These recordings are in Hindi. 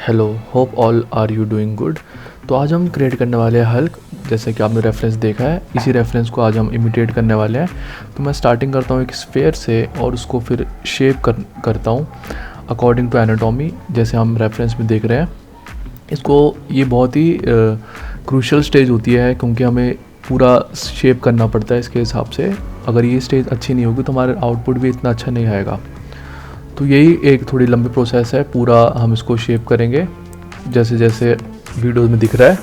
Hello, hope all are you doing good. तो आज हम क्रिएट करने वाले हैं हल्क। जैसे कि आपने रेफरेंस देखा है, इसी रेफरेंस को आज हम इमिटेट करने वाले हैं। तो मैं स्टार्टिंग करता हूँ एक स्फेयर से और उसको फिर शेप करता हूँ अकॉर्डिंग टू एनाटॉमी, जैसे हम रेफरेंस में देख रहे हैं। इसको ये बहुत ही क्रूशियल स्टेज होती है, क्योंकि हमें पूरा शेप करना पड़ता है इसके हिसाब से। अगर ये स्टेज अच्छी नहीं होगी तो हमारा आउटपुट भी इतना अच्छा नहीं आएगा। तो यही एक थोड़ी लंबी प्रोसेस है, पूरा हम इसको शेप करेंगे जैसे जैसे वीडियो में दिख रहा है।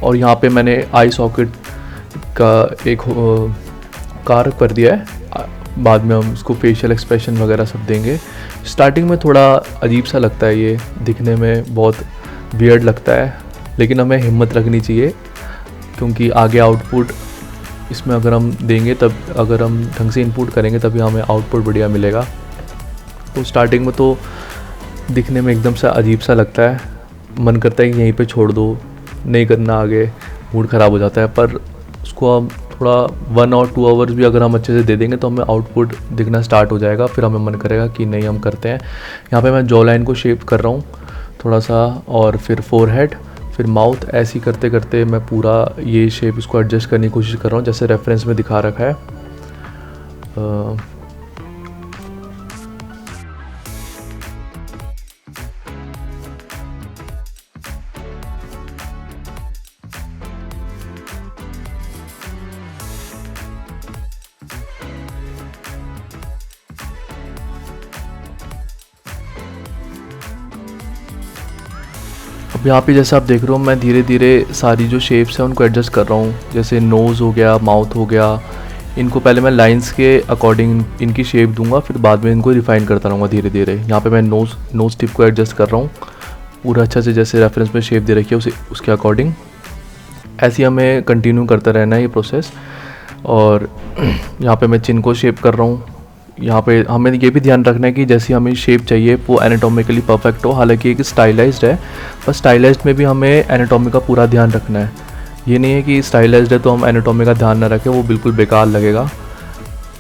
और यहाँ पे मैंने आई सॉकेट का एक कार्व कर दिया है। बाद में हम इसको फेशियल एक्सप्रेशन वगैरह सब देंगे। स्टार्टिंग में थोड़ा अजीब सा लगता है, ये दिखने में बहुत वियर्ड लगता है, लेकिन हमें हिम्मत रखनी चाहिए, क्योंकि आगे आउटपुट इसमें अगर हम देंगे, तब अगर हम ढंग से इनपुट करेंगे तभी हमें आउटपुट बढ़िया मिलेगा। तो स्टार्टिंग में तो दिखने में एकदम सा अजीब सा लगता है, मन करता है कि यहीं पे छोड़ दो, नहीं करना आगे, मूड ख़राब हो जाता है। पर उसको हम थोड़ा 1 और 2 आवर्स भी अगर हम अच्छे से दे देंगे तो हमें आउटपुट दिखना स्टार्ट हो जाएगा। फिर हमें मन करेगा कि नहीं, हम करते हैं। यहाँ पे मैं जॉ लाइन को शेप कर रहा हूँ थोड़ा सा, और फिर फोरहेड, फिर माउथ। ऐसे ही करते करते मैं पूरा ये शेप इसको एडजस्ट करने की कोशिश कर रहा हूँ, जैसे रेफरेंस में दिखा रखा है। अब यहाँ पे जैसे आप देख रहे हो, मैं धीरे धीरे सारी जो शेप्स हैं उनको एडजस्ट कर रहा हूँ। जैसे नोज़ हो गया, माउथ हो गया, इनको पहले मैं लाइंस के अकॉर्डिंग इनकी शेप दूंगा, फिर बाद में इनको रिफाइन करता रहूँगा धीरे धीरे। यहाँ पे मैं नोज़ टिप को एडजस्ट कर रहा हूँ पूरा अच्छा से, जैसे रेफरेंस में शेप दे रखी है उसके अकॉर्डिंग। ऐसे ही हमें कंटिन्यू करता रहना है ये प्रोसेस। और यहाँ पे मैं चिन को शेप कर रहा हूँ। यहाँ पे हमें ये भी ध्यान रखना है कि जैसी हमें शेप चाहिए वो एनाटॉमिकली परफेक्ट हो। हालांकि एक स्टाइलाइज्ड है, पर स्टाइलाइज्ड में भी हमें एनाटॉमी का पूरा ध्यान रखना है। ये नहीं है कि स्टाइलाइज्ड है तो हम एनाटॉमी का ध्यान ना रखें, वो बिल्कुल बेकार लगेगा।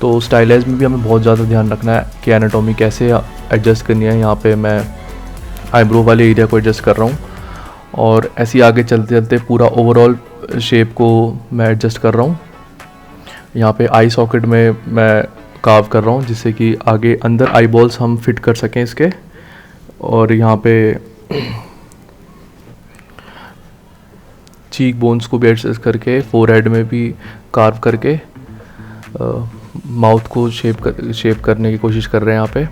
तो स्टाइलाइज्ड में भी हमें बहुत ज़्यादा ध्यान रखना है कि एनाटॉमी कैसे एडजस्ट करनी है। यहाँ पे मैं आईब्रो वाले एरिया को एडजस्ट कर रहा हूँ, और ऐसे ही आगे चलते चलते पूरा ओवरऑल शेप को मैं एडजस्ट कर रहा हूँ। यहाँ पे आई सॉकेट में मैं कार्व कर रहा हूँ, जिससे कि आगे अंदर आई बॉल्स हम फिट कर सकें इसके। और यहाँ पे चीक बोन्स को भी एडजस्ट करके, फोरहेड में भी कार्व करके माउथ को शेप करने की कोशिश कर रहे हैं। यहाँ पे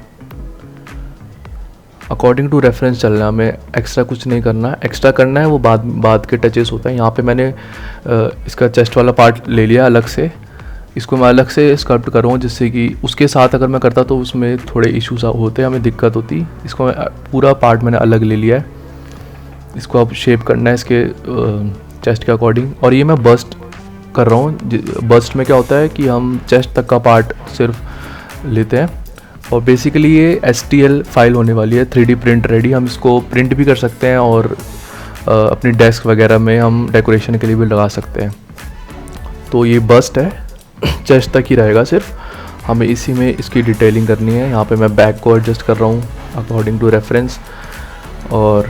अकॉर्डिंग टू रेफरेंस चलना है, हमें एक्स्ट्रा कुछ नहीं करना। एक्स्ट्रा करना है वो बाद के टचेस होता है। यहाँ पे मैंने इसका चेस्ट वाला पार्ट ले लिया अलग से, इसको मैं अलग से स्कल्प्ट कर रहा हूँ, जिससे कि उसके साथ अगर मैं करता तो उसमें थोड़े इश्यूज होते, हमें दिक्कत होती। इसको मैं पूरा पार्ट मैंने अलग ले लिया है। इसको अब शेप करना है इसके चेस्ट के अकॉर्डिंग। और ये मैं बस्ट कर रहा हूँ। बस्ट में क्या होता है कि हम चेस्ट तक का पार्ट सिर्फ लेते हैं। और बेसिकली ये STL फाइल होने वाली है, 3D प्रिंट रेडी। हम इसको प्रिंट भी कर सकते हैं और अपनी डेस्क वगैरह में हम डेकोरेशन के लिए भी लगा सकते हैं। तो ये बस्ट है, चेस्ट तक ही रहेगा सिर्फ। हमें इसी में इसकी डिटेलिंग करनी है। यहाँ पे मैं बैक को एडजस्ट कर रहा हूँ अकॉर्डिंग टू रेफरेंस। और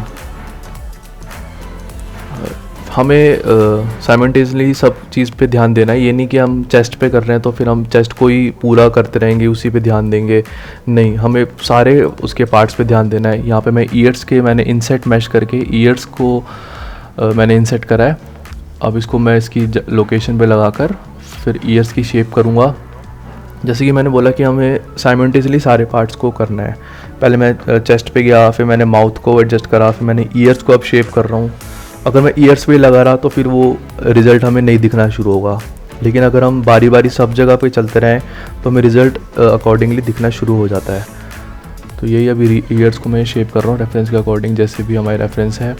हमें साइमल्टेनियसली सब चीज़ पे ध्यान देना है। ये नहीं कि हम चेस्ट पे कर रहे हैं तो फिर हम चेस्ट को ही पूरा करते रहेंगे, उसी पे ध्यान देंगे। नहीं, हमें सारे उसके पार्ट्स पे ध्यान देना है। यहाँ पे मैं ईयर्स के मैंने इनसेट मैश करके ईयर्स को मैंने इनसेट करा है। अब इसको मैं इसकी लोकेशन पे लगाकर फिर ईयर्स की शेप करूँगा। जैसे कि मैंने बोला कि हमें साइमल्टेनियसली सारे पार्ट्स को करना है। पहले मैं चेस्ट पे गया, फिर मैंने माउथ को एडजस्ट करा, फिर मैंने ईयर्स को अब शेप कर रहा हूँ। अगर मैं ईयर्स पे लगा रहा तो फिर वो रिज़ल्ट हमें नहीं दिखना शुरू होगा, लेकिन अगर हम बारी बारी सब जगह पे चलते रहें तो हमें रिज़ल्ट अकॉर्डिंगली दिखना शुरू हो जाता है। तो यही अभी ईयर्स को मैं शेप कर रहा हूँ रेफरेंस के अकॉर्डिंग, जैसे भी हमारे रेफरेंस है।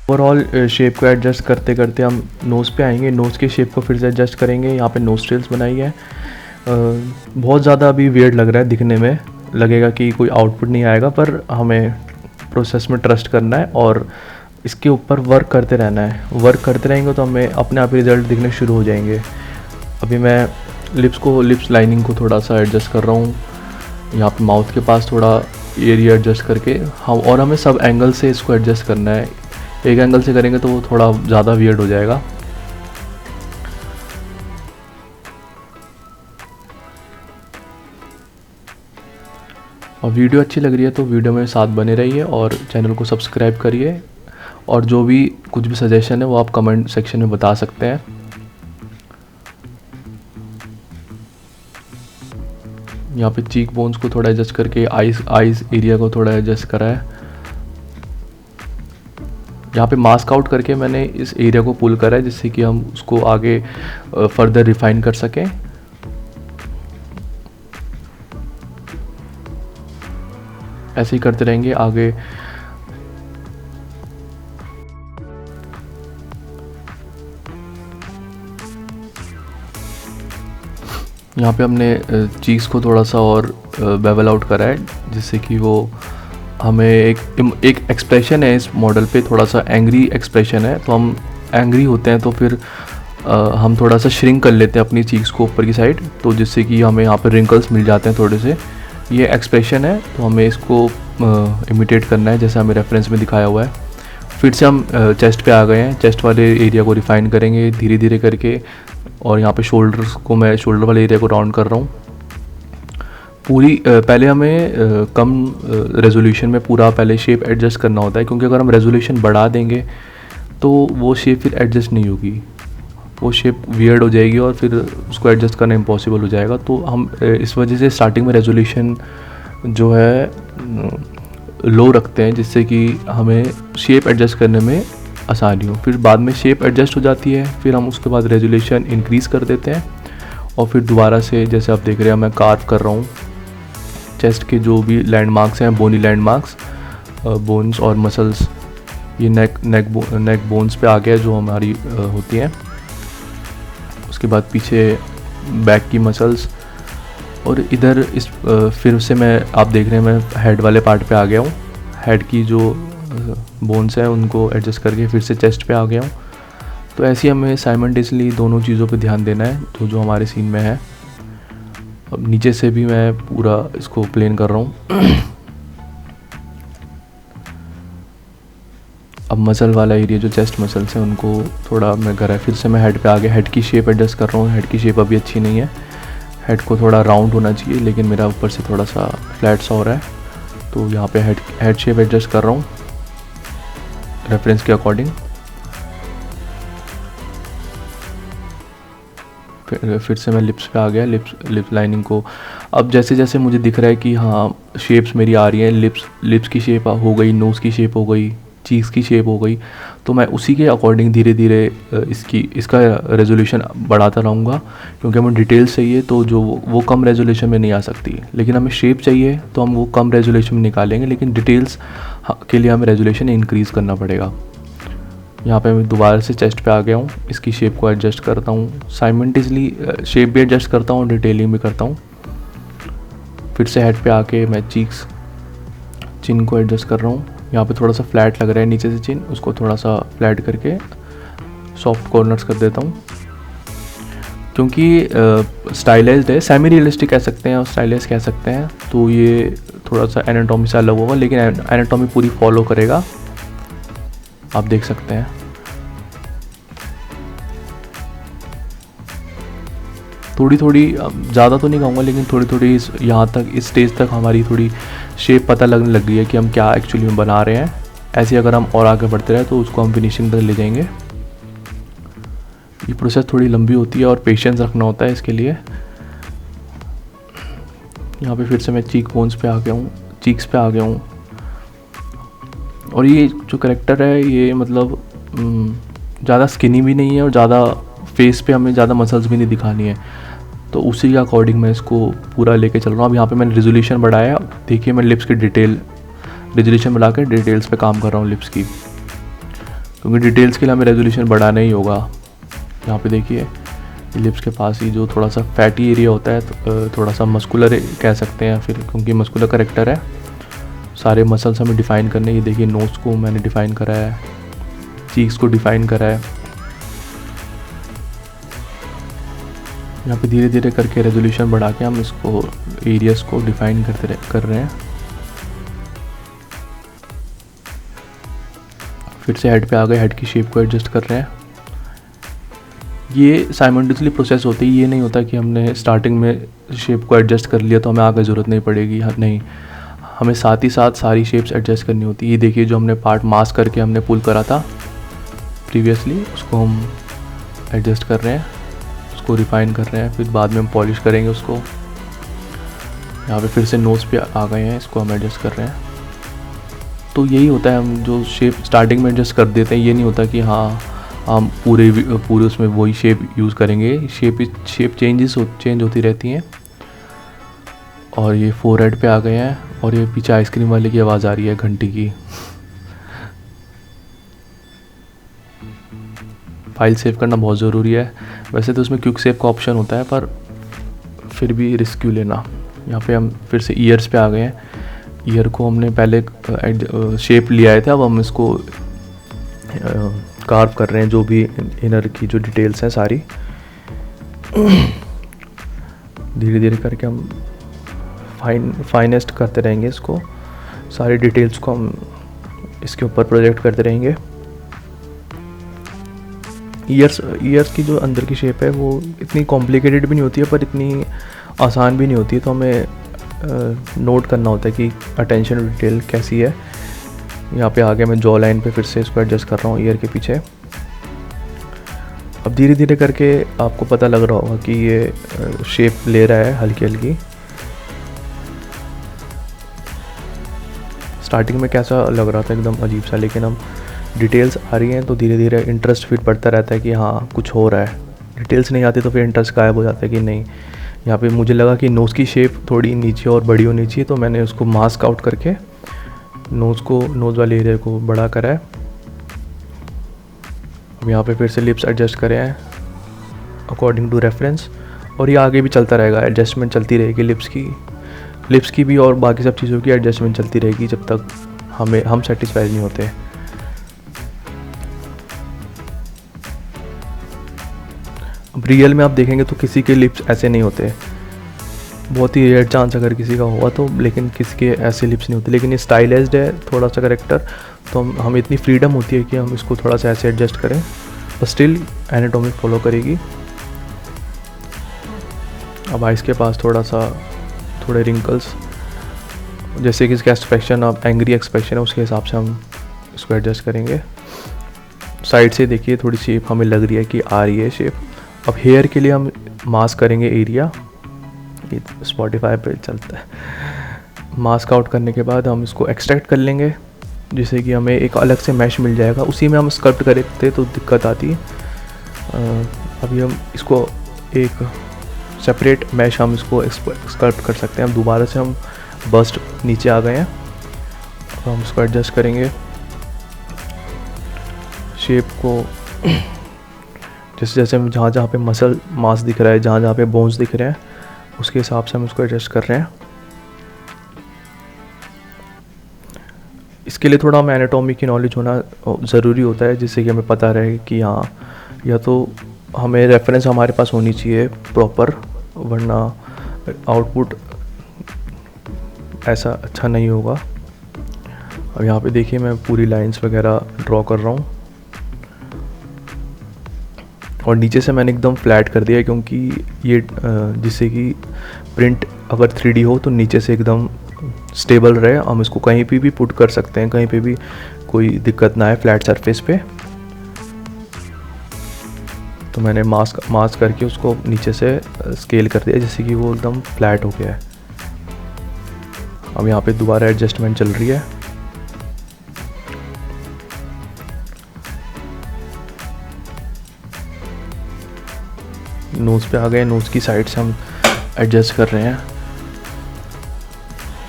ओवरऑल शेप को एडजस्ट करते करते हम नोज़ पे आएंगे। नोज़ की शेप को फिर से एडजस्ट करेंगे। यहाँ पे नोस्ट्रिल्स बनाई है। बहुत ज़्यादा अभी वियर्ड लग रहा है दिखने में, लगेगा कि कोई आउटपुट नहीं आएगा, पर हमें प्रोसेस में ट्रस्ट करना है और इसके ऊपर वर्क करते रहना है। वर्क करते रहेंगे तो हमें अपने आप ही रिज़ल्ट दिखने शुरू हो जाएंगे। अभी मैं लिप्स लाइनिंग को थोड़ा सा एडजस्ट कर रहा हूँ, यहाँ पे माउथ के पास थोड़ा एरिया एडजस्ट करके हम, और हमें सब एंगल से इसको एडजस्ट करना है। एक एंगल से करेंगे तो वो थोड़ा ज़्यादा वियर्ड हो जाएगा। और वीडियो अच्छी लग रही है तो वीडियो में साथ बने रहिए और चैनल को सब्सक्राइब करिए, और जो भी कुछ भी सजेशन है वो आप कमेंट सेक्शन में बता सकते हैं। यहाँ पे चीक बोन्स को थोड़ा एडजस्ट करके आईज एरिया को थोड़ा एडजस्ट करा है। यहाँ पे मास्क आउट करके मैंने इस एरिया को पुल करा है जिससे कि हम उसको आगे फर्दर रिफाइन कर सकें। ऐसे ही करते रहेंगे आगे। यहाँ पे हमने चीज़ को थोड़ा सा और बेवल आउट करा है जिससे कि वो हमें एक एक्सप्रेशन है इस मॉडल पे, थोड़ा सा एंग्री एक्सप्रेशन है। तो हम एंग्री होते हैं तो फिर हम थोड़ा सा श्रिंक कर लेते हैं अपनी चीज़ को ऊपर की साइड, तो जिससे कि हमें यहाँ पे रिंकल्स मिल जाते हैं थोड़े से। ये एक्सप्रेशन है तो हमें इसको इमिटेट करना है जैसे हमें रेफरेंस में दिखाया हुआ है। फिर से हम चेस्ट पे आ गए हैं। चेस्ट वाले एरिया को रिफाइन करेंगे धीरे धीरे करके, और यहाँ पे शोल्डर्स को मैं शोल्डर वाले एरिया को राउंड कर रहा हूँ पूरी। पहले हमें कम रेजोल्यूशन में पूरा पहले शेप एडजस्ट करना होता है, क्योंकि अगर हम रेजोल्यूशन बढ़ा देंगे तो वो शेप फिर एडजस्ट नहीं होगी, वो शेप वियर्ड हो जाएगी और फिर उसको एडजस्ट करना इम्पॉसिबल हो जाएगा। तो हम इस वजह से स्टार्टिंग में रेजोल्यूशन जो है लो रखते हैं जिससे कि हमें शेप एडजस्ट करने में आसानी हो। फिर बाद में शेप एडजस्ट हो जाती है, फिर हम उसके बाद रेजोल्यूशन इंक्रीज़ कर देते हैं और फिर दोबारा से जैसे आप देख रहे हैं मैं कार्व कर रहा हूँ चेस्ट के जो भी लैंडमार्क्स हैं, बोनी लैंडमार्क्स, बोन्स और मसल्स। ये नेक बोन्स पे आ गया जो हमारी होती हैं। उसके बाद पीछे बैक की मसल्स, और इधर इस फिर से मैं आप देख रहे हैं मैं हेड वाले पार्ट पे आ गया हूँ। हेड की जो बोन्स हैं उनको एडजस्ट करके फिर से चेस्ट पे आ गया हूँ। तो ऐसे ही हमें साइमल्टेनियसली दोनों चीज़ों पे ध्यान देना है तो जो हमारे सीन में है। अब नीचे से भी मैं पूरा इसको प्लेन कर रहा हूँ। अब मसल वाला एरिया जो चेस्ट मसल्स हैं उनको थोड़ा मैं करा, फिर से मैं हेड पे आ गया। हेड की शेप एडजस्ट कर रहा हूँ। हेड की शेप अभी अच्छी नहीं है, हेड को थोड़ा राउंड होना चाहिए, लेकिन मेरा ऊपर से थोड़ा सा फ्लैट सा हो रहा है। तो यहाँ पे हेड शेप एडजस्ट कर रहा हूँ रेफरेंस के अकॉर्डिंग। फिर से मैं लिप्स पे आ गया। लिप्स लाइनिंग को अब जैसे जैसे मुझे दिख रहा है कि हाँ शेप्स मेरी आ रही हैं, लिप्स की शेप हो गई, नोज़ की शेप हो गई, चीज़ की शेप हो गई, तो मैं उसी के अकॉर्डिंग धीरे धीरे इसका रेजोल्यूशन बढ़ाता रहूँगा। क्योंकि हमें डिटेल्स चाहिए तो जो वो कम रेजोल्यूशन में नहीं आ सकती, लेकिन हमें शेप चाहिए तो हम वो कम रेजोल्यूशन में निकालेंगे, लेकिन डिटेल्स के लिए हमें रेजोल्यूशन इंक्रीज़ करना पड़ेगा। यहाँ पे मैं दोबारा से चेस्ट पे आ गया हूँ। इसकी शेप को एडजस्ट करता हूँ, साइमल्टेनियसली शेप भी एडजस्ट करता हूँ, डिटेलिंग भी करता हूँ। फिर से हेड पे आके मैं चिन को एडजस्ट कर रहा हूँ। यहाँ पे थोड़ा सा फ्लैट लग रहा है नीचे से चिन, उसको थोड़ा सा फ्लैट करके सॉफ्ट कॉर्नर्स कर देता हूँ। क्योंकि स्टाइलाइज्ड है, सेमी रियलिस्टिक कह सकते हैं और स्टाइलाइज कह सकते हैं, तो ये थोड़ा सा एनाटॉमी से अलग होगा, लेकिन एनाटॉमी पूरी फॉलो करेगा, आप देख सकते हैं। थोड़ी ज़्यादा तो नहीं कहूँगा, लेकिन थोड़ी यहाँ तक इस स्टेज तक हमारी थोड़ी शेप पता लगने लग गई है कि हम क्या एक्चुअली में बना रहे हैं। ऐसे अगर हम और आगे बढ़ते रहे तो उसको हम फिनिशिंग तक ले जाएंगे। ये प्रोसेस थोड़ी लंबी होती है और पेशेंस रखना होता है इसके लिए। यहाँ पे फिर से मैं चीक्स पे आ गया हूँ। और ये जो करेक्टर है ये मतलब ज़्यादा स्किनी भी नहीं है और ज़्यादा फेस पे हमें ज़्यादा मसल्स भी नहीं दिखानी है, तो उसी के अकॉर्डिंग मैं इसको पूरा लेके चल रहा हूँ। अब यहाँ पे मैंने रेजोल्यूशन बढ़ाया, देखिए मैं लिप्स की रेजोल्यूशन बढ़ा के डिटेल्स पे काम कर रहा हूँ लिप्स की, क्योंकि डिटेल्स के लिए हमें रेजोल्यूशन बढ़ाना ही होगा। यहाँ पे देखिए लिप्स के पास ही जो थोड़ा सा फैटी एरिया होता है, थोड़ा सा मस्कुलर कह सकते हैं फिर, क्योंकि मस्कुलर करेक्टर है, सारे मसल्स हमें डिफ़ाइन करने। ये देखिए नोज़ को मैंने डिफ़ाइन करा है, चीक्स को डिफ़ाइन करा है। यहाँ पे धीरे धीरे करके रेजोल्यूशन बढ़ा के हम इसको एरियाज को डिफ़ाइन कर रहे हैं। फिर से हेड पे आ गए, हेड की शेप को एडजस्ट कर रहे हैं। ये साइमल्टेनियसली प्रोसेस होती है, ये नहीं होता कि हमने स्टार्टिंग में शेप को एडजस्ट कर लिया तो हमें आगे ज़रूरत नहीं पड़ेगी। नहीं, हमें साथ ही साथ सारी शेप्स एडजस्ट करनी होती है। ये देखिए जो हमने पार्ट मास्क करके हमने पुल करा था प्रीवियसली, उसको हम एडजस्ट कर रहे हैं, उसको रिफाइन कर रहे हैं। फिर बाद में हम पॉलिश करेंगे उसको। यहाँ पे फिर से नोज़ पे आ गए हैं, इसको हम एडजस्ट कर रहे हैं। तो यही होता है, हम जो शेप स्टार्टिंग में एडजस्ट कर देते हैं, ये नहीं होता कि हाँ हम पूरे उसमें वही शेप यूज़ करेंगे। शेप चेंज होती रहती हैं। और ये फोरहेड पे आ गए हैं और ये पीछे आइसक्रीम वाले की आवाज़ आ रही है घंटी की। फाइल सेव करना बहुत ज़रूरी है। वैसे तो उसमें क्विक सेव का ऑप्शन होता है, पर फिर भी रिस्क क्यों लेना। यहाँ पे हम फिर से ईयर्स पे आ गए हैं। ईयर को हमने पहले शेप ले आए थे, अब हम इसको कार्व कर रहे हैं। जो भी इनर की जो डिटेल्स हैं सारी धीरे धीरे करके हम फाइनेस्ट करते रहेंगे। इसको सारी डिटेल्स को हम इसके ऊपर प्रोजेक्ट करते रहेंगे। ईयर्स की जो अंदर की शेप है वो इतनी कॉम्प्लिकेटेड भी नहीं होती है, पर इतनी आसान भी नहीं होती है। तो हमें नोट करना होता है कि अटेंशन टू डिटेल कैसी है। यहाँ पे आगे मैं जॉ लाइन पे फिर से इसको एडजस्ट कर रहा हूँ ईयर के पीछे। अब धीरे धीरे करके आपको पता लग रहा होगा कि ये शेप ले रहा है हल्की हल्की। स्टार्टिंग में कैसा लग रहा था, एकदम अजीब सा, लेकिन अब डिटेल्स आ रही हैं तो धीरे धीरे इंटरेस्ट फिर बढ़ता रहता है कि हाँ कुछ हो रहा है। डिटेल्स नहीं आती तो फिर इंटरेस्ट गायब हो जाता है कि नहीं। यहाँ पे मुझे लगा कि नोज़ की शेप थोड़ी नीचे और बड़ी होनी चाहिए, तो मैंने उसको मास्क आउट करके नोज़ वाले एरिया को बड़ा करा है। अब यहाँ पे फिर से लिप्स एडजस्ट करे हैं अकॉर्डिंग टू रेफरेंस। और ये आगे भी चलता रहेगा, एडजस्टमेंट चलती रहेगी लिप्स की भी और बाकी सब चीज़ों की एडजस्टमेंट चलती रहेगी जब तक हम सेटिस्फाइड नहीं होते। अब रियल में आप देखेंगे तो किसी के लिप्स ऐसे नहीं होते, बहुत ही रेयर चांस अगर किसी का हुआ तो, लेकिन किसी के ऐसे लिप्स नहीं होते। लेकिन ये स्टाइलाइज्ड है थोड़ा सा करेक्टर, तो हम इतनी फ्रीडम होती है कि हम इसको थोड़ा सा ऐसे एडजस्ट करें, पर स्टिल एनाटॉमी फॉलो करेगी। अब आइस के पास थोड़े रिंकल्स, जैसे कि इसका एक्सप्रेशन अब एंग्री एक्सप्रेशन है, उसके हिसाब से हम इसको एडजस्ट करेंगे। साइड से देखिए थोड़ी शेप हमें लग रही है कि आ रही है शेप। अब हेयर के लिए हम मास्क करेंगे एरिया, ये स्पॉटिफाई पे चलता है। मास्क आउट करने के बाद हम इसको एक्सट्रैक्ट कर लेंगे, जिससे कि हमें एक अलग से मैश मिल जाएगा। उसी में हम स्कल्प्ट करते तो दिक्कत आती है। अभी हम इसको एक सेपरेट मैश हम इसको स्कल्प्ट कर सकते हैं। अब दोबारा से हम बस्ट नीचे आ गए हैं, अब हम इसको एडजस्ट करेंगे शेप को। जैसे हम जहाँ पे मसल मास दिख रहा है, जहाँ पे बोन्स दिख रहे हैं, उसके हिसाब से हम उसको एडजस्ट कर रहे हैं। इसके लिए थोड़ा हमें एनाटॉमी की नॉलेज होना ज़रूरी होता है, जिससे कि हमें पता रहे कि हाँ, या तो हमें रेफरेंस हमारे पास होनी चाहिए प्रॉपर, वरना आउटपुट ऐसा अच्छा नहीं होगा। अब यहाँ पे देखिए मैं पूरी लाइंस वगैरह ड्रॉ कर रहा हूँ, और नीचे से मैंने एकदम फ्लैट कर दिया, क्योंकि ये जिससे कि प्रिंट अगर 3D हो तो नीचे से एकदम स्टेबल रहे। हम इसको कहीं पे भी पुट कर सकते हैं, कहीं पे भी कोई दिक्कत ना आए फ्लैट सरफेस पे। तो मैंने मास्क करके उसको नीचे से स्केल कर दिया, जिससे कि वो एकदम फ्लैट हो गया है। अब यहाँ पे दोबारा एडजस्टमेंट चल रही है। नोज़ पे आ गए, नोज़ की साइड से हम एडजस्ट कर रहे हैं।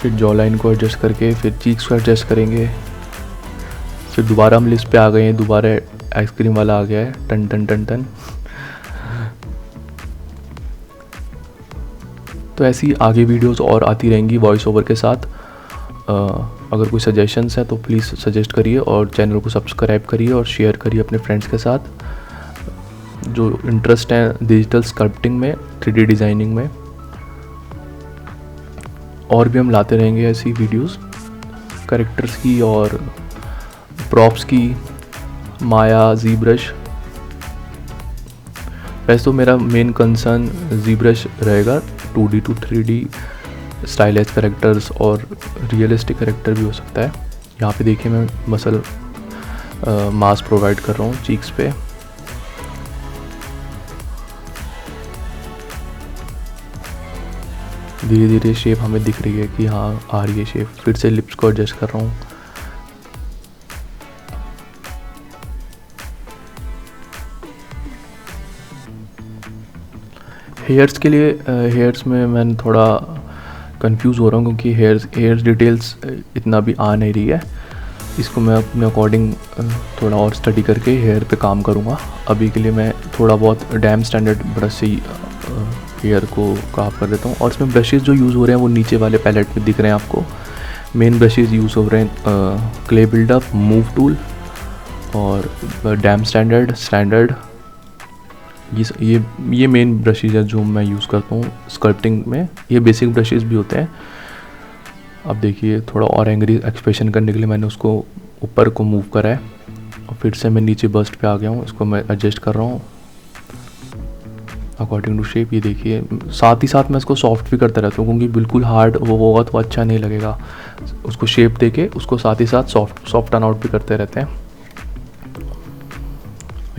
फिर जॉ लाइन को एडजस्ट करके फिर चीक्स को एडजस्ट करेंगे। फिर दोबारा हम लिस्ट पे आ गए हैं, दोबारा आइसक्रीम वाला आ गया है, टन टन टन टन। तो ऐसी आगे वीडियोस और आती रहेंगी वॉइस ओवर के साथ। अगर कोई सजेशंस है तो प्लीज़ सजेस्ट करिए और चैनल को सब्सक्राइब करिए और शेयर करिए अपने फ्रेंड्स के साथ जो इंटरेस्ट है डिजिटल स्कल्पटिंग में, 3D डिज़ाइनिंग में। और भी हम लाते रहेंगे ऐसी वीडियोस कैरेक्टर्स की और प्रॉप्स की, माया, जी ब्रश। वैसे तो मेरा मेन कंसर्न जी ब्रश रहेगा, 2D to 3D stylise characters और रियलिस्टिक कैरेक्टर भी हो सकता है। यहाँ पे देखिए मैं मसल मास्क प्रोवाइड कर रहा हूँ चीक्स पे। धीरे धीरे शेप हमें दिख रही है कि हाँ आ रही है शेप। फिर से लिप्स को एडजस्ट कर रहा हूँ। हेयर्स के लिए हेयर्स में मैं थोड़ा कंफ्यूज हो रहा हूँ क्योंकि हेयर्स डिटेल्स इतना भी आ नहीं रही है। इसको मैं अपने अकॉर्डिंग थोड़ा और स्टडी करके हेयर पे काम करूँगा। अभी के लिए मैं थोड़ा बहुत डैम स्टैंडर्ड ब्रश से हेयर को काफ कर देता हूँ। और इसमें ब्रशेज़ जो यूज़ हो रहे हैं वो नीचे वाले पैलेट में दिख रहे हैं आपको। मेन ब्रशेज़ यूज़ हो रहे हैं क्ले बिल्डअप, मूव टूल और डैम स्टैंडर्ड। ये मेन ब्रशेज़ है जो मैं यूज़ करता हूँ स्कल्पटिंग में। ये बेसिक ब्रशेज़ भी होते हैं। अब देखिए थोड़ा और एंग्री एक्सप्रेशन करने के लिए मैंने उसको ऊपर को मूव करा है और फिर से मैं नीचे बस्ट पे आ गया हूँ। इसको मैं एडजस्ट कर रहा हूँ अकॉर्डिंग टू शेप। ये देखिए साथ ही साथ मैं इसको सॉफ्ट भी करता रहता हूँ क्योंकि बिल्कुल हार्ड वो होगा तो अच्छा नहीं लगेगा। उसको शेप दे के उसको साथ ही साथ सॉफ्ट टर्न आउट भी करते रहते हैं।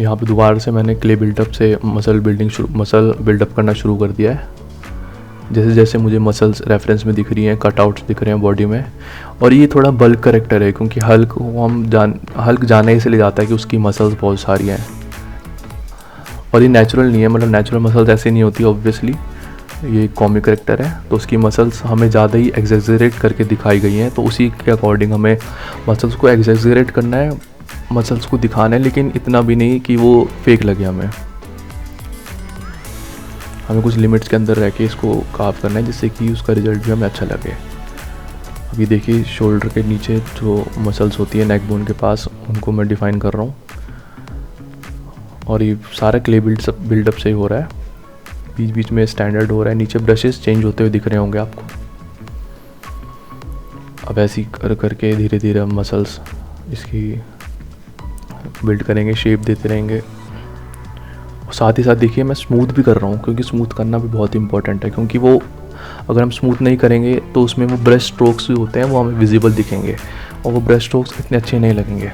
यहाँ पे दोबारा से मैंने क्ले बिल्डअप से मसल बिल्डअप करना शुरू कर दिया है। जैसे जैसे मुझे मसल्स रेफरेंस में दिख रही हैं, कटआउट्स दिख रहे हैं बॉडी में। और ये थोड़ा बल्क करेक्टर है क्योंकि हल्क जाने इसलिए जाता है कि उसकी मसल्स बहुत सारी हैं और ये नेचुरल नहीं है। मतलब नेचुरल मसल्स ऐसे नहीं होती ऑब्वियसली, ये कॉमिक करेक्टर है तो उसकी मसल्स हमें ज़्यादा ही एग्जेजरेट करके दिखाई गई हैं। तो उसी के अकॉर्डिंग हमें मसल्स को एग्जेजरेट करना है, मसल्स को दिखाना है, लेकिन इतना भी नहीं कि वो फेक लगे। हमें कुछ लिमिट्स के अंदर रह के इसको काफ करना है जिससे कि उसका रिजल्ट भी हमें अच्छा लगे। अभी देखिए शोल्डर के नीचे जो मसल्स होती है नेक बोन के पास, उनको मैं डिफाइन कर रहा हूँ और ये सारा क्ले बिल्डअप से ही हो रहा है। बीच बीच में स्टैंडर्ड हो रहा है। नीचे ब्रशेस चेंज होते हुए दिख रहे होंगे आपको। अब ऐसे ही करके धीरे धीरे हम मसल्स इसकी बिल्ड करेंगे, शेप देते रहेंगे। साथ ही साथ देखिए मैं स्मूथ भी कर रहा हूँ क्योंकि स्मूथ करना भी बहुत इंपॉर्टेंट है क्योंकि वो अगर हम स्मूथ नहीं करेंगे तो उसमें वो ब्रश स्ट्रोक्स जो होते हैं वो हमें विजिबल दिखेंगे और वो ब्रश स्ट्रोक्स इतने अच्छे नहीं लगेंगे।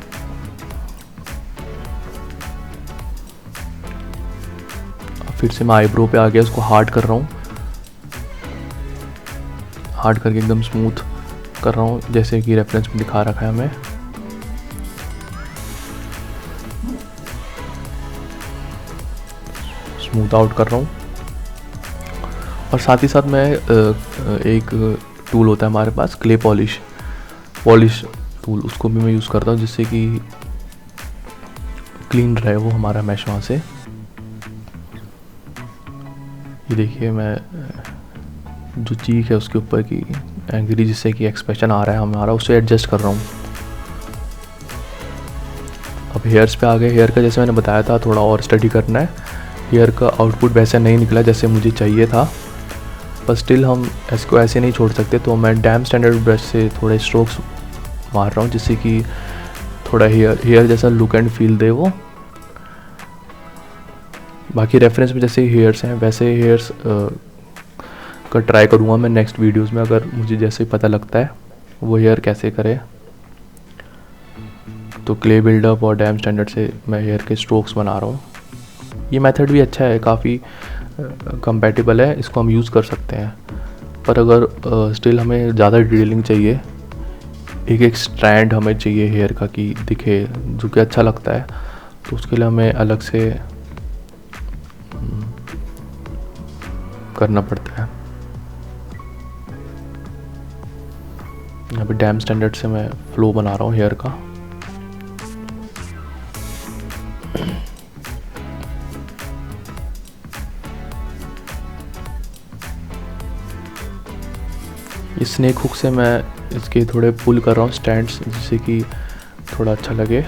फिर से मैं आईब्रो पे आ गया, उसको हार्ड कर रहा हूँ। हार्ड करके एकदम स्मूथ कर रहा हूँ जैसे कि रेफरेंस में दिखा रखा है हमें। स्मूथ आउट कर रहा हूँ और साथ ही साथ मैं एक टूल होता है हमारे पास क्ले पॉलिश टूल, उसको भी मैं यूज़ करता हूँ जिससे कि क्लीन रहे वो हमारा मैश वहाँ से। ये देखिए मैं जो चीक है उसके ऊपर की एंग्री जिससे कि एक्सप्रेशन आ रहा है हमारा, उससे एडजस्ट कर रहा हूँ। अब हेयर्स पे आ गए। हेयर का जैसे मैंने बताया था थोड़ा और स्टडी करना है। हेयर का आउटपुट वैसे नहीं निकला जैसे मुझे चाहिए था, पर स्टिल हम इसको ऐसे नहीं छोड़ सकते। तो मैं डैम स्टैंडर्ड ब्रश से थोड़े स्ट्रोक्स मार रहा हूँ जिससे कि थोड़ा हेयर जैसा लुक एंड फील दे वो। बाकी रेफरेंस में जैसे हेयर्स हैं वैसे हेयर्स का ट्राई करूँगा मैं नेक्स्ट वीडियोस में, अगर मुझे जैसे पता लगता है वो हेयर कैसे करे। तो क्ले बिल्डअप और डैम स्टैंडर्ड से मैं हेयर के स्ट्रोक्स बना रहा हूँ। ये मेथड भी अच्छा है, काफ़ी कंपैटिबल है, इसको हम यूज़ कर सकते हैं। पर अगर स्टिल हमें ज़्यादा डिटेलिंग चाहिए, एक स्ट्रैंड हमें चाहिए हेयर का कि दिखे जो कि अच्छा लगता है, तो उसके लिए हमें अलग से करना पड़ता है। यहाँ पे डैम स्टैंडर्ड से मैं फ्लो बना रहा हूँ हेयर का। ये स्नैक हुक से मैं इसके थोड़े पुल कर रहा हूँ स्टैंड्स, जिससे कि थोड़ा अच्छा लगे।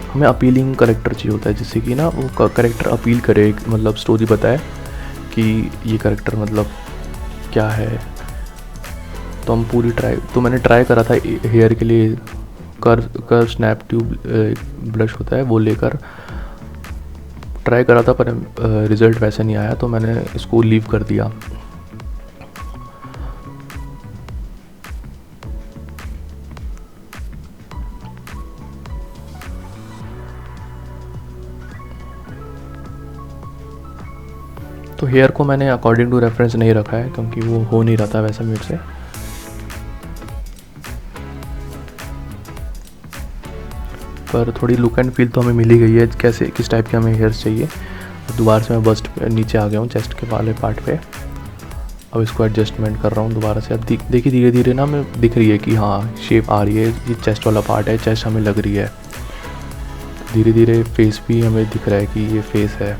हमें अपीलिंग करेक्टर चाहिए होता है, जिससे कि ना वो करेक्टर अपील करे, मतलब स्टोरी बताए कि ये करेक्टर मतलब क्या है। तो हम पूरी मैंने ट्राई करा था हेयर के लिए, कर स्नैप ट्यूब ब्रश होता है वो लेकर ट्राई करा था, पर रिज़ल्ट वैसे नहीं आया, तो मैंने इसको लीव कर दिया। तो हेयर को मैंने अकॉर्डिंग टू रेफरेंस नहीं रखा है, क्योंकि वो हो नहीं रहा था वैसा मेरे से। पर थोड़ी लुक एंड फील तो हमें मिल ही गई है, कैसे किस टाइप के हमें हेयर्स चाहिए। दोबारा से मैं बस्ट नीचे आ गया हूँ चेस्ट के वाले पार्ट पे। अब इसको एडजस्टमेंट कर रहा हूँ दोबारा से। अब देखिए धीरे धीरे ना हमें दिख रही है कि हाँ शेप आ रही है, ये चेस्ट वाला पार्ट है, चेस्ट हमें लग रही है। धीरे धीरे फेस भी हमें दिख रहा है कि ये फेस है।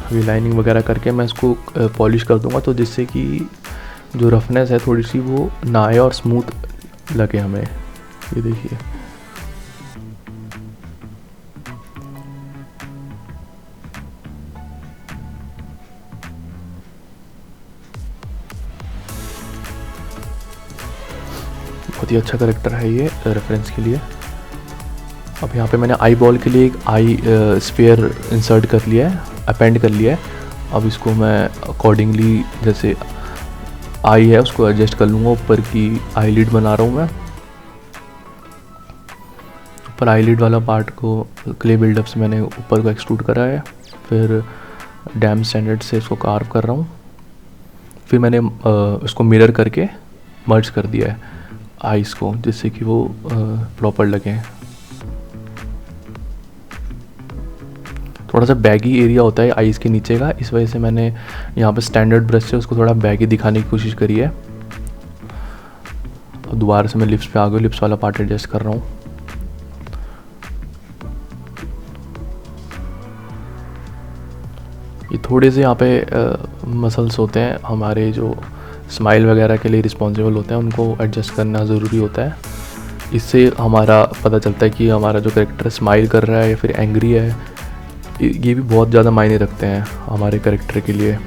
अभी लाइनिंग वगैरह करके मैं इसको पॉलिश कर दूंगा, तो जिससे कि जो रफनेस है थोड़ी सी वो ना आए और स्मूथ लगे हमें। ये देखिए बहुत ही अच्छा करेक्टर है ये रेफरेंस के लिए। अब यहाँ पे मैंने आई बॉल के लिए एक आई स्फीयर इंसर्ट कर लिया है, अपेंड कर लिया है। अब इसको मैं अकॉर्डिंगली जैसे आई है उसको एडजस्ट कर लूँगा। ऊपर की आई लिड बना रहा हूँ मैं। ऊपर आई लिड वाला पार्ट को क्ले बिल्डअप से मैंने ऊपर को एक्सट्रूड करा है, फिर डैम स्टैंडर्ड से इसको कार्व कर रहा हूँ। फिर मैंने इसको मिरर करके मर्ज कर दिया है आइज़ को, जिससे कि वो प्रॉपर लगे। थोड़ा सा बैगी एरिया होता है आइज़ के नीचे का, इस वजह से मैंने यहाँ पे स्टैंडर्ड ब्रश से उसको थोड़ा बैगी दिखाने की कोशिश करी है। अब दोबारा से मैं लिप्स पे आ गया, लिप्स वाला पार्ट एडजस्ट कर रहा हूँ। ये थोड़े से यहाँ पे मसल्स होते हैं हमारे जो स्माइल वगैरह के लिए रिस्पॉन्सिबल होते हैं, उनको एडजस्ट करना ज़रूरी होता है। इससे हमारा पता चलता है कि हमारा जो कैरेक्टर स्माइल कर रहा है या फिर एंग्री है। ये भी बहुत ज़्यादा मायने रखते हैं हमारे कैरेक्टर के लिए।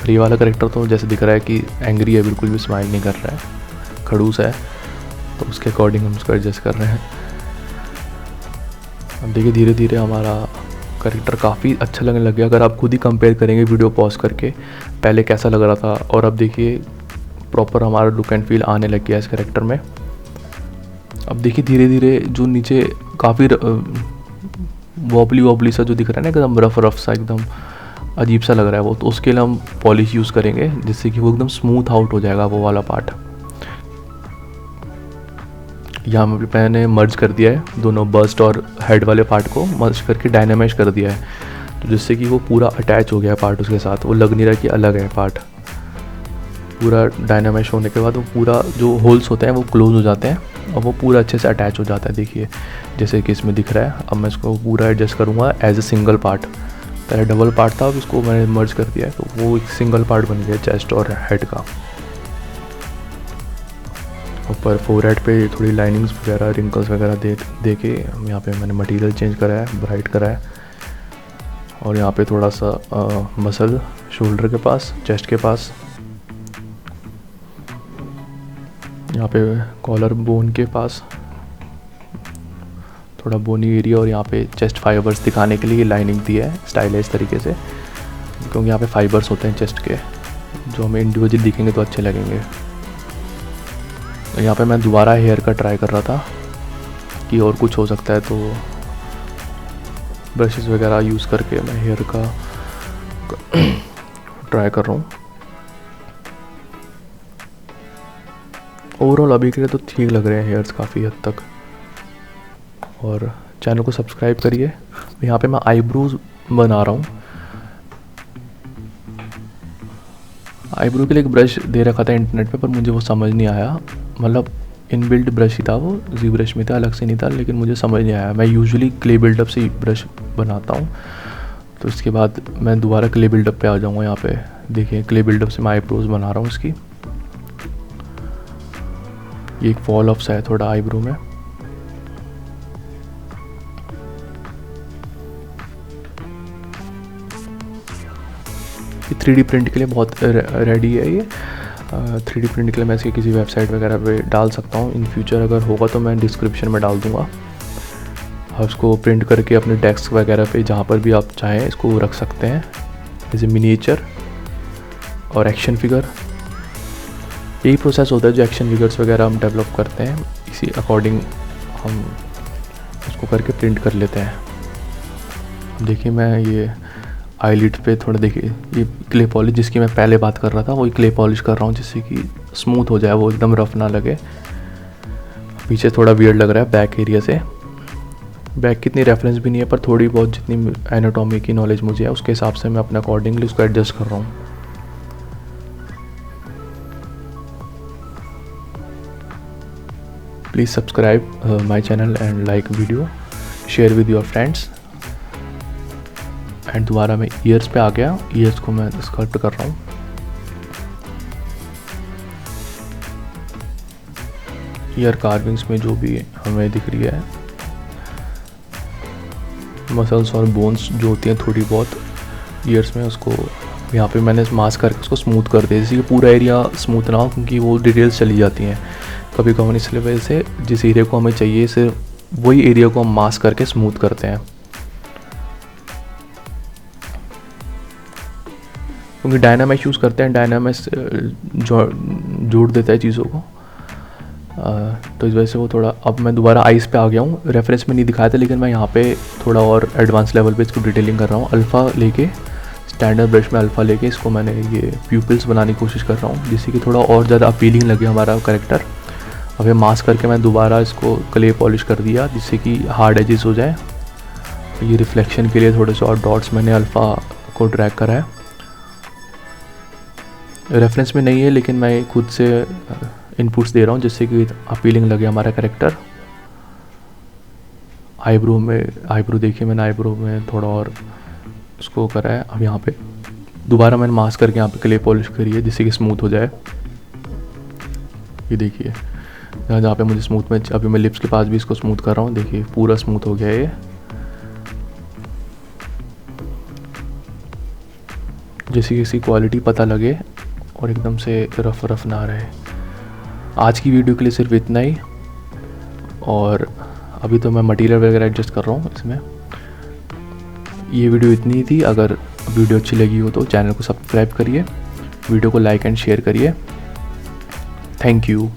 ये वाला कैरेक्टर तो जैसे दिख रहा है कि एंग्री है, बिल्कुल भी स्माइल नहीं कर रहा है, खड़ूस है, तो उसके अकॉर्डिंग हम उसको एडजस्ट कर रहे हैं। अब देखिए धीरे धीरे हमारा कैरेक्टर काफ़ी अच्छा लगने लग गया। अगर आप खुद ही कंपेयर करेंगे वीडियो पॉज करके, पहले कैसा लग रहा था और अब देखिए प्रॉपर हमारा लुक एंड फील आने लग गया इस कैरेक्टर में। अब देखिए धीरे धीरे जो नीचे काफ़ी वॉबली सा जो दिख रहा है ना, एकदम रफ सा, एकदम अजीब सा लग रहा है वो, तो उसके लिए हम पॉलिश यूज़ करेंगे, जिससे कि वो एकदम स्मूथ आउट हो जाएगा वो वाला पार्ट। यहाँ मैंने मर्ज कर दिया है दोनों बस्ट और हेड वाले पार्ट को मर्ज करके डायनामाइज कर दिया है, तो जिससे कि वो पूरा अटैच हो गया है पार्ट उसके साथ। वो लग नहीं रहा कि अलग है पार्ट। पूरा डायनामाइज होने के बाद वो पूरा जो होल्स होते हैं वो क्लोज हो जाते हैं और वो पूरा अच्छे से अटैच हो जाता है। देखिए जैसे कि इसमें दिख रहा है। अब मैं इसको पूरा एडजस्ट करूँगा एज ए सिंगल पार्ट। पहले डबल पार्ट था, अब इसको मैंने मर्ज कर दिया है, तो वो एक सिंगल पार्ट बन गया चेस्ट और हेड का। ऊपर फोरहेड पे थोड़ी लाइनिंग्स वगैरह, रिंकल्स वगैरह दे के यहाँ पे मैंने मटेरियल चेंज करा है, ब्राइट करा है। और यहाँ पे थोड़ा सा मसल शोल्डर के पास, चेस्ट के पास, यहाँ पे कॉलर बोन के पास थोड़ा बोनी एरिया, और यहाँ पे चेस्ट फाइबर्स दिखाने के लिए लाइनिंग दी है स्टाइलिश तरीके से, क्योंकि यहाँ पे फाइबर्स होते हैं चेस्ट के जो हमें इंडिविजुअल दिखेंगे तो अच्छे लगेंगे। यहाँ पे मैं दोबारा हेयर का ट्राई कर रहा था कि और कुछ हो सकता है, तो ब्रशेस वगैरह यूज़ करके मैं हेयर का ट्राई कर रहा हूँ। ओवरऑल अभी के लिए तो ठीक लग रहे हैं हेयर्स काफ़ी हद तक। और चैनल को सब्सक्राइब करिए। यहाँ पे मैं आईब्रोज बना रहा हूँ। आईब्रो के लिए एक ब्रश दे रखा था इंटरनेट पे, पर मुझे वो समझ नहीं आया। मतलब इनबिल्ट ब्रश ही था, वो जी ब्रश में था, अलग से नहीं था, लेकिन मुझे समझ नहीं आया। मैं यूजुअली क्ले बिल्डअप से ही ब्रश बनाता हूँ। तो इसके बाद मैं दोबारा क्ले बिल्डअप पे आ जाऊँगा। यहाँ पे देखिए क्ले बिल्डअप से मैं आईब्रोज बना रहा हूँ इसकी। ये एक फॉल ऑफ सा है थोड़ा आईब्रो में। ये 3D प्रिंट के लिए बहुत रेडी है। ये 3D प्रिंट के लिए मैं इसके किसी वेबसाइट वगैरह पे डाल सकता हूँ। इन फ्यूचर अगर होगा तो मैं डिस्क्रिप्शन में डाल दूँगा। आप इसको प्रिंट करके अपने डेस्क वगैरह पे जहाँ पर भी आप चाहें इसको रख सकते हैं एज ए मिनिएचर और एक्शन फिगर। यही प्रोसेस होता है जो एक्शन फिगर्स वगैरह हम डेवलप करते हैं, इसी अकॉर्डिंग हम उसको करके प्रिंट कर लेते हैं। देखिए मैं ये आईलिड पे थोड़ा, देखिए ये क्ले पॉलिश जिसकी मैं पहले बात कर रहा था वही क्ले पॉलिश कर रहा हूँ, जिससे कि स्मूथ हो जाए, वो एकदम रफ ना लगे। पीछे थोड़ा वियर्ड लग रहा है बैक एरिया से। बैक की इतनी रेफरेंस भी नहीं है, पर थोड़ी बहुत जितनी एनाटॉमी की नॉलेज मुझे है उसके हिसाब से मैं अपने अकॉर्डिंगली उसको एडजस्ट कर रहा हूँ। Please subscribe my channel and like video, share with your friends. And दोबारा मैं ईयर्स पे आ गया, ईयर्स को मैं स्कल्प्ट कर रहा हूँ। ईयर कार्विंग्स में जो भी हमें दिख रही है मसल्स और बोन्स जो होती हैं थोड़ी बहुत ईयर्स में, उसको यहाँ पे मैंने मास्क करके उसको स्मूथ कर दिया, जैसे कि पूरा एरिया स्मूथ ना हो, क्योंकि वो डिटेल्स चली जाती हैं कभी कभी। इसलिए वजह से जिस एरिया को हमें चाहिए सिर्फ वही एरिया को हम मास्क करके स्मूथ करते हैं, क्योंकि डायनामिक्स यूज़ करते हैं। डायनामिक्स जोड़ देता है चीज़ों को, तो इस वजह से वो थोड़ा। अब मैं दोबारा आइस पे आ गया हूँ। रेफरेंस में नहीं दिखाया था, लेकिन मैं यहाँ पे थोड़ा और एडवांस लेवल पे इसको डिटेलिंग कर रहा हूँ। अल्फ़ा लेके, स्टैंडर्ड ब्रश में अल्फ़ा लेके इसको मैंने ये प्यूपिल्स बनाने की कोशिश कर रहा हूँ, जिससे कि थोड़ा और ज़्यादा अपीलिंग लगे हमारा कैरेक्टर। अब ये मास्क करके मैं दोबारा इसको क्ले पॉलिश कर दिया, जिससे कि हार्ड एजेस हो जाए। ये रिफ्लेक्शन के लिए थोड़े से और डॉट्स मैंने अल्फ़ा को ड्रैग करा है। रेफरेंस में नहीं है, लेकिन मैं खुद से इनपुट्स दे रहा हूँ जिससे कि अपीलिंग लगे हमारा कैरेक्टर। आईब्रो देखिए मैंने आईब्रो में थोड़ा और उसको करा है। अब यहाँ पे दोबारा मैंने मास्क करके यहाँ पे क्ले पॉलिश करी है, जिससे कि स्मूथ हो जाए। ये देखिए जहाँ पे मुझे स्मूथ में, अभी मैं लिप्स के पास भी इसको स्मूथ कर रहा हूँ। देखिए पूरा स्मूथ हो गया है ये, जैसी किसी क्वालिटी पता लगे और एकदम से रफ ना रहे। आज की वीडियो के लिए सिर्फ इतना ही, और अभी तो मैं मटेरियल वगैरह एडजस्ट कर रहा हूँ इसमें। ये वीडियो इतनी ही थी। अगर वीडियो अच्छी लगी हो तो चैनल को सब्सक्राइब करिए, वीडियो को लाइक एंड शेयर करिए। Thank you.